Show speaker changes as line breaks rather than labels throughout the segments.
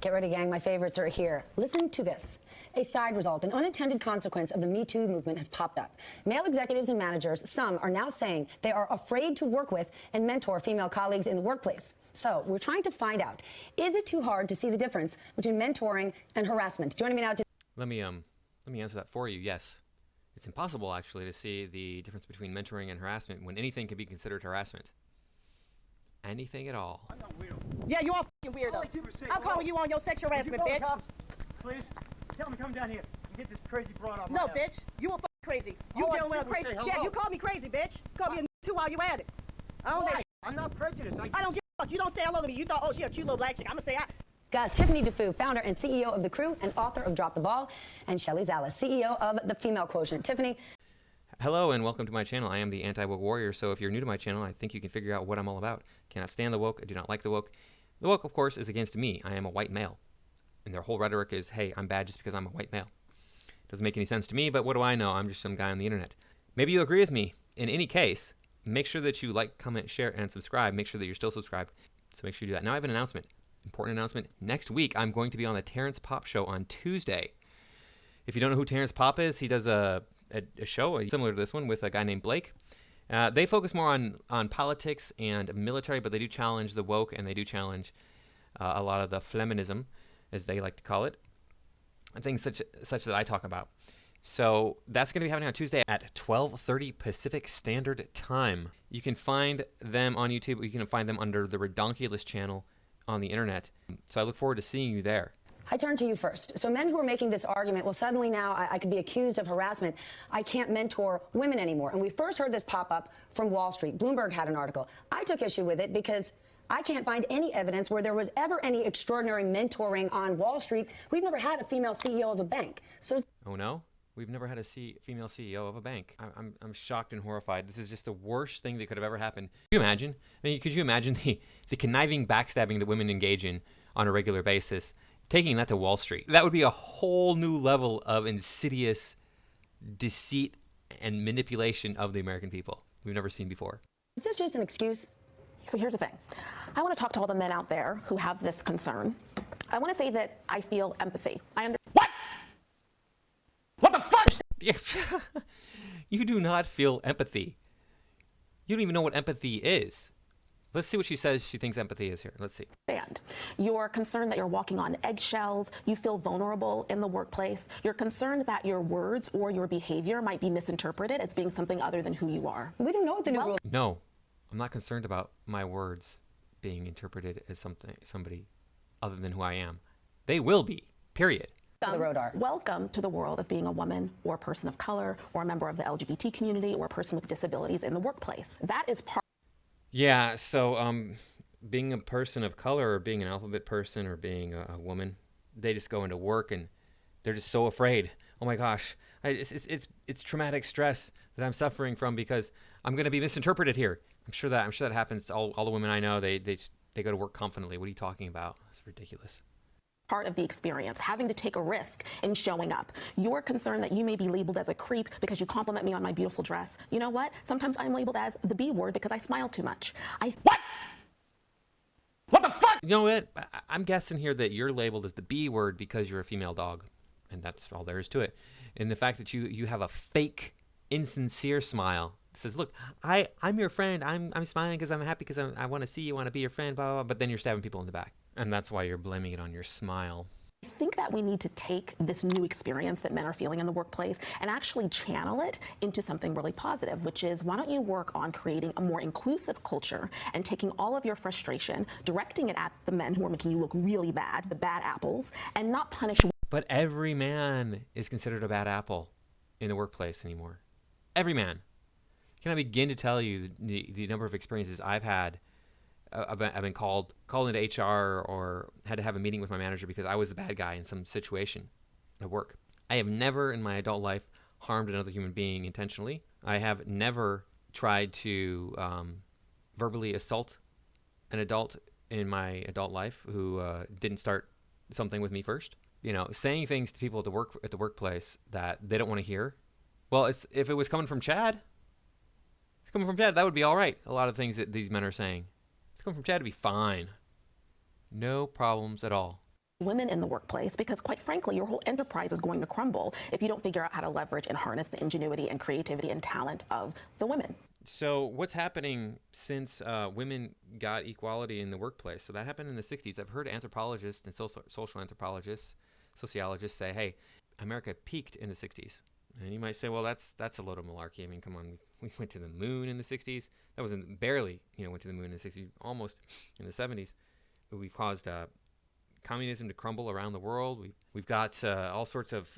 Get ready, gang. My favorites are here. Listen to this. A side result, an unintended consequence of the Me Too movement has popped up. Male executives and managers, some are now saying they are afraid to work with and mentor female colleagues in the workplace. So we're trying to find out, is it too hard to see the difference between mentoring and harassment? Joining me now to...
Let me answer that for you. Yes. It's impossible, actually, to see the difference between mentoring and harassment when anything can be considered harassment. Anything at all.
I'm not weirdo.
Yeah, you all f***ing weirdo. I'm calling you on your sexual harassment, bitch.
Cops, please? Tell them to come down here and get this crazy broad off my
No,
house.
bitch. You were f***ing crazy. You dealing with a crazy... Yeah, you called me crazy, bitch. Call me a too while you at it. I don't know.
I'm not prejudiced.
I don't give a fuck. You don't say hello to me. You thought, oh, she a cute little black chick. I'm gonna say I...
Guys, Tiffany DeFoo, founder and CEO of The Crew and author of Drop the Ball, and Shelley Zalis, CEO of The Female Quotient. Tiffany.
Hello and welcome to my channel. I am the Anti-Woke Warrior, so if you're new to my channel, I think you can figure out what I'm all about. Cannot stand the woke. I do not like the woke. The woke, of course, is against me. I am a white male. And their whole rhetoric is, hey, I'm bad just because I'm a white male. Doesn't make any sense to me, but what do I know? I'm just some guy on the internet. Maybe you agree with me. In any case, make sure that you like, comment, share, and subscribe. Make sure that you're still subscribed, so make sure you do that. Now I have an announcement. Important announcement. Next week, I'm going to be on the Terrence Popp Show on Tuesday. If you don't know who Terrence Popp is, he does a show similar to this one with a guy named Blake. They focus more on politics and military, but they do challenge the woke, and they do challenge a lot of the feminism, as they like to call it, and things such that I talk about. So that's going to be happening on Tuesday at 12:30 Pacific Standard Time. You can find them on YouTube. You can find them under the Redonkulous channel on the internet. So I look forward to seeing you there.
I turn to you first. So men who are making this argument, well, suddenly now I could be accused of harassment. I can't mentor women anymore. And we first heard this pop up from Wall Street. Bloomberg had an article. I took issue with it because I can't find any evidence where there was ever any extraordinary mentoring on Wall Street. We've never had a female CEO of a bank. So,
oh no? We've never had a female CEO of a bank. I'm shocked and horrified. This is just the worst thing that could have ever happened. Could you imagine? I mean, could you imagine the conniving backstabbing that women engage in on a regular basis? Taking that to Wall Street. That would be a whole new level of insidious deceit and manipulation of the American people we've never seen before.
Is this just an excuse?
So here's the thing. I want to talk to all the men out there who have this concern. I want to say that I feel empathy.
What? What the fuck?
You do not feel empathy. You don't even know what empathy is. Let's see what she says she thinks empathy is here. Let's see.
And you're concerned that you're walking on eggshells. You feel vulnerable in the workplace. You're concerned that your words or your behavior might be misinterpreted as being something other than who you are.
We don't know what the new rule.
No, I'm not concerned about my words being interpreted as somebody other than who I am. They will be, period.
The road art.
Welcome to the world of being a woman or a person of color or a member of the LGBT community or a person with disabilities in the workplace. That is part.
Yeah, so being a person of color or being an alphabet person or being a woman, they just go into work and they're just so afraid. Oh my gosh, it's traumatic stress that I'm suffering from because I'm going to be misinterpreted here. I'm sure that happens to all the women I know. They go to work confidently. What are you talking about? It's ridiculous.
Part of the experience, having to take a risk in showing up. You're concerned that you may be labeled as a creep because you compliment me on my beautiful dress. You know what? Sometimes I'm labeled as the B word because I smile too much.
What? What the fuck?
You know what? I'm guessing here that you're labeled as the B word because you're a female dog. And that's all there is to it. And the fact that you have a fake, insincere smile. It says, look, I'm your friend. I'm smiling because I'm happy because I want to see you, want to be your friend, blah, blah, blah. But then you're stabbing people in the back. And that's why you're blaming it on your smile.
I think that we need to take this new experience that men are feeling in the workplace and actually channel it into something really positive, which is why don't you work on creating a more inclusive culture and taking all of your frustration, directing it at the men who are making you look really bad, the bad apples, and not punish.
But every man is considered a bad apple in the workplace anymore. Every man. Can I begin to tell you the number of experiences I've had? I've been called into HR or had to have a meeting with my manager because I was the bad guy in some situation at work. I have never in my adult life harmed another human being intentionally. I have never tried to verbally assault an adult in my adult life who didn't start something with me first. You know, saying things to people at the workplace that they don't want to hear. Well, if it was coming from Chad, that would be all right. A lot of things that these men are saying. It's coming from Chad to be fine. No problems at all.
women in the workplace, because quite frankly, your whole enterprise is going to crumble if you don't figure out how to leverage and harness the ingenuity and creativity and talent of the women.
So what's happening since women got equality in the workplace? So that happened in the 60s. I've heard anthropologists and social anthropologists, sociologists say, hey, America peaked in the 60s. And you might say, well, that's a load of malarkey. I mean, come on, we went to the moon in the 60s. That wasn't barely, went to the moon in the 60s, almost in the 70s. But we've caused communism to crumble around the world. We've got all sorts of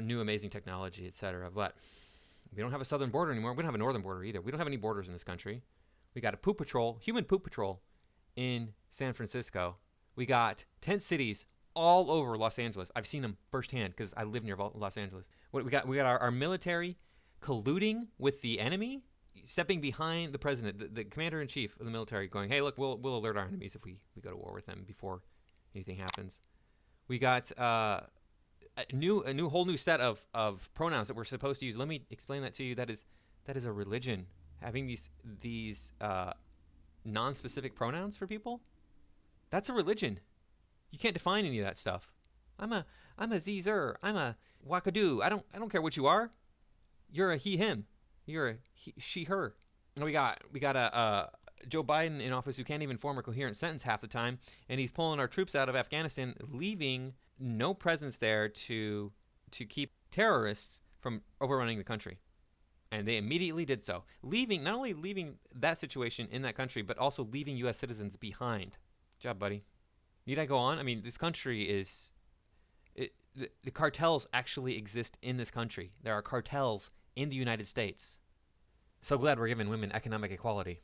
new amazing technology, et cetera. But we don't have a southern border anymore. We don't have a northern border either. We don't have any borders in this country. We got a poop patrol, human poop patrol in San Francisco. We got tent cities all over Los Angeles. I've seen them firsthand because I live near Los Angeles. We got our military colluding with the enemy, stepping behind the president, the commander-in-chief of the military, going, hey, look, we'll alert our enemies if we go to war with them before anything happens. We got a whole new set of pronouns that we're supposed to use. Let me explain that to you. That is a religion. Having these non-specific pronouns for people, that's a religion. You can't define any of that stuff. I'm a Zer. I'm a Wakadu. I don't care what you are. You're a he, him. You're a he, she, her. And we got a Joe Biden in office who can't even form a coherent sentence half the time, and he's pulling our troops out of Afghanistan, leaving no presence there to keep terrorists from overrunning the country. And they immediately did so, not only leaving that situation in that country, but also leaving U.S. citizens behind. Good job, buddy. Need I go on? I mean, this country is... The cartels actually exist in this country. There are cartels in the United States. So glad we're giving women economic equality.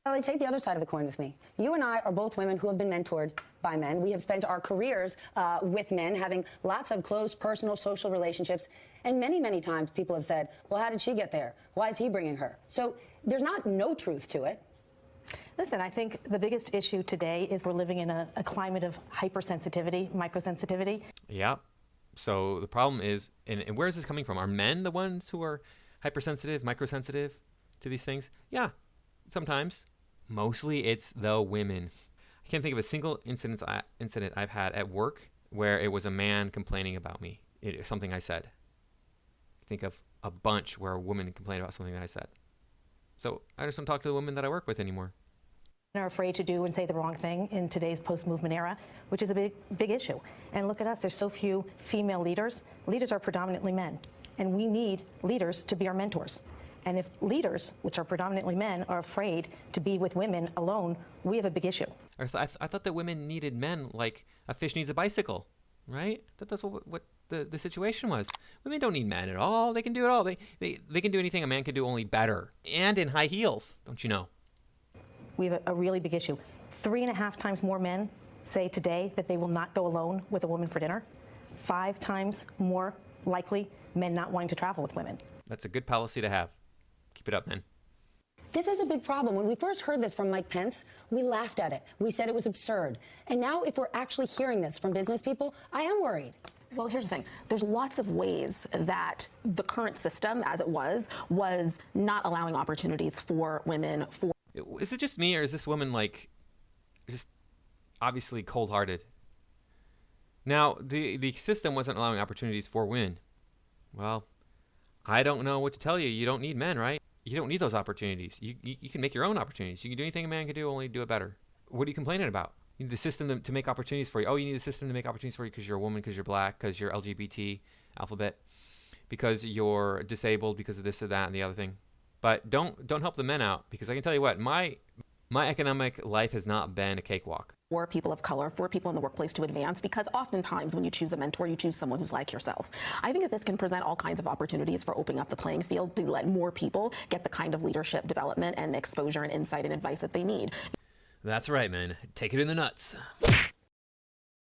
Ellie, take the other side of the coin with me. You and I are both women who have been mentored by men. We have spent our careers with men, having lots of close personal, social relationships. And many, many times people have said, well, how did she get there? Why is he bringing her? So there's not no truth to it.
Listen, I think the biggest issue today is we're living in a climate of hypersensitivity, microsensitivity.
Yeah. So the problem is, and where is this coming from? Are men the ones who are hypersensitive, microsensitive to these things? Yeah, sometimes. Mostly it's the women. I can't think of a single incident I've had at work where it was a man complaining about me. Something I said. Think of a bunch where a woman complained about something that I said. So I just don't talk to the women that I work with anymore.
Are afraid to do and say the wrong thing in today's post-movement era, which is a big issue. And look at us, there's so few female leaders. Leaders are predominantly men, and we need leaders to be our mentors. And if leaders, which are predominantly men, are afraid to be with women alone, we have a big issue.
I thought that women needed men like a fish needs a bicycle, right? That's what the situation was. Women don't need men at all. They can do it all. They can do anything a man can do, only better. And in high heels, don't you know?
We have a really big issue. 3.5 times more men say today that they will not go alone with a woman for dinner. 5 times more likely men not wanting to travel with women.
That's a good policy to have. Keep it up, men.
This is a big problem. When we first heard this from Mike Pence, we laughed at it. We said it was absurd. And now if we're actually hearing this from business people, I am worried.
Well, here's the thing. There's lots of ways that the current system, as it was not allowing opportunities for women.
Is it just me, or is this woman just obviously cold-hearted? Now, the system wasn't allowing opportunities for women. Well, I don't know what to tell you. You don't need men, right? You don't need those opportunities. You can make your own opportunities. You can do anything a man can do, only do it better. What are you complaining about? You need the system to make opportunities for you. Oh, you need the system to make opportunities for you because you're a woman, because you're black, because you're LGBT alphabet, because you're disabled, because of this or that and the other thing. But don't help the men out, because I can tell you what, my economic life has not been a cakewalk.
For people of color, for people in the workplace to advance, because oftentimes when you choose a mentor, you choose someone who's like yourself. I think that this can present all kinds of opportunities for opening up the playing field to let more people get the kind of leadership development and exposure and insight and advice that they need.
That's right, man. Take it in the nuts.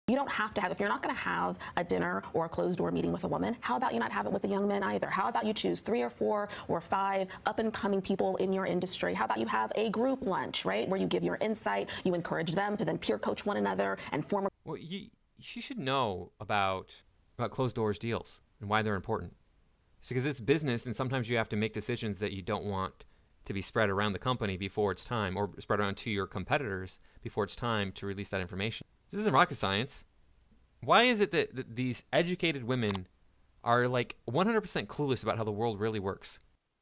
You don't have to have, if you're not going to have a dinner or a closed door meeting with a woman, how about you not have it with the young men either? How about you choose 3 or 4 or 5 up and coming people in your industry? How about you have a group lunch, right? Where you give your insight, you encourage them to then peer coach one another and form a...
Well, you should know about closed doors deals and why they're important. It's because it's business, and sometimes you have to make decisions that you don't want to be spread around the company before it's time, or spread around to your competitors before it's time to release that information. This isn't rocket science. Why is it that these educated women are like 100% clueless about how the world really works?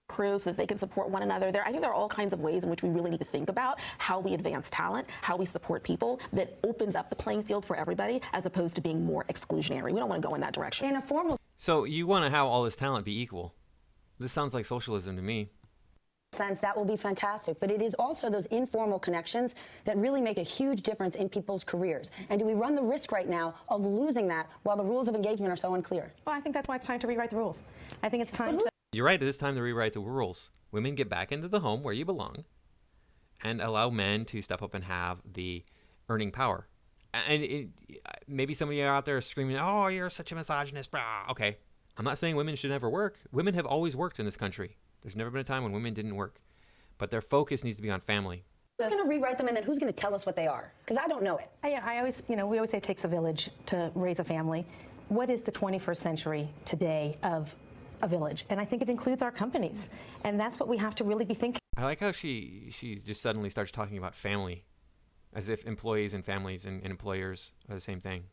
Crew so that they can support one another. I think there are all kinds of ways in which we really need to think about how we advance talent, how we support people, that opens up the playing field for everybody as opposed to being more exclusionary. We don't want to go in that direction.
In a formal
So you want to have all this talent be equal. This sounds like socialism to me.
sense, that will be fantastic. But it is also those informal connections that really make a huge difference in people's careers. And do we run the risk right now of losing that while the rules of engagement are so unclear?
Well, I think that's why it's time to rewrite the rules. I think it's time to...
You're right. It is time to rewrite the rules. Women get back into the home where you belong and allow men to step up and have the earning power. And maybe somebody out there is screaming, oh, you're such a misogynist. Blah. Okay. I'm not saying women should never work. Women have always worked in this country. There's never been a time when women didn't work. But their focus needs to be on family.
Who's going to rewrite them, and then who's going to tell us what they are? Because I don't know it.
I always, we always say it takes a village to raise a family. What is the 21st century today of a village? And I think it includes our companies. And that's what we have to really be thinking.
I like how she just suddenly starts talking about family, as if employees and families and employers are the same thing.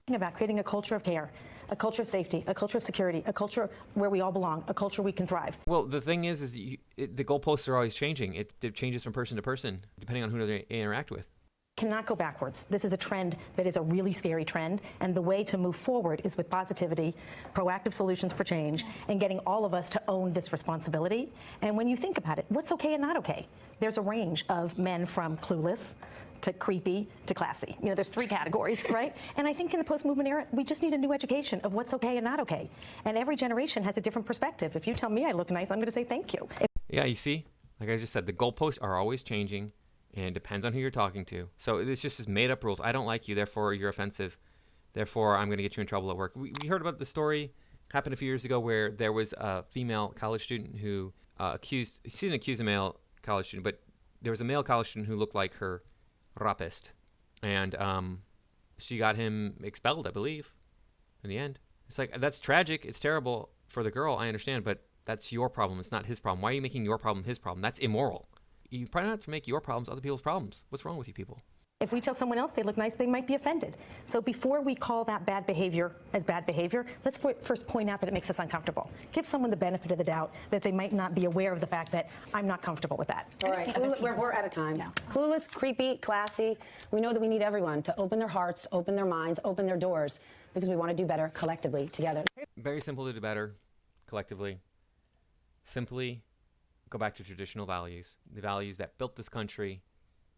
About creating a culture of care, a culture of safety, a culture of security, a culture where we all belong, a culture we can thrive.
Well, the thing is the goalposts are always changing. It changes from person to person, depending on who they interact with.
Cannot go backwards. This is a trend that is a really scary trend, and the way to move forward is with positivity, proactive solutions for change, and getting all of us to own this responsibility. And when you think about it, what's okay and not okay? There's a range of men from clueless to creepy to classy. There's 3 categories, right? And I think in the post-movement era, we just need a new education of what's okay and not okay. And every generation has a different perspective. If you tell me I look nice, I'm going to say thank you.
Yeah, you see, like I just said, the goalposts are always changing, and it depends on who you're talking to. So it's just this made-up rules. I don't like you, therefore you're offensive. Therefore, I'm going to get you in trouble at work. We heard about the story happened a few years ago where there was a female college student who she didn't accuse a male college student, but there was a male college student who looked like her rapist, and she got him expelled, I believe, in the end. It's like, that's tragic. It's terrible for the girl, I understand, but that's your problem. It's not his problem. Why are you making your problem his problem? That's immoral. You probably not have to make your problems other people's problems. What's wrong with you people?
If we tell someone else they look nice, they might be offended. So before we call that bad behavior as bad behavior, let's first point out that it makes us uncomfortable. Give someone the benefit of the doubt that they might not be aware of the fact that I'm not comfortable with that.
All right, we're out of time. No. Clueless, creepy, classy. We know that we need everyone to open their hearts, open their minds, open their doors, because we want to do better collectively together.
Very simple to do better collectively. Simply go back to traditional values, the values that built this country,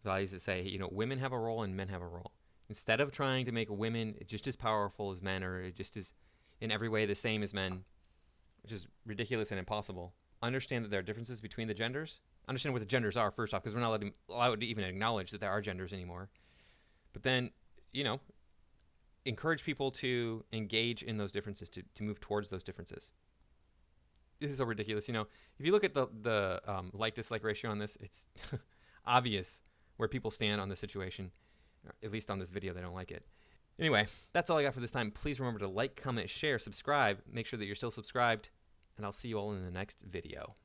values that say, women have a role and men have a role. Instead of trying to make women just as powerful as men or just as in every way the same as men, which is ridiculous and impossible, understand that there are differences between the genders. Understand what the genders are, first off, because we're not allowed to even acknowledge that there are genders anymore. But then, encourage people to engage in those differences, to move towards those differences. This is so ridiculous. If you look at the like-dislike ratio on this, it's obvious where people stand on this situation. At least on this video, they don't like it. Anyway, that's all I got for this time. Please remember to like, comment, share, subscribe. Make sure that you're still subscribed, and I'll see you all in the next video.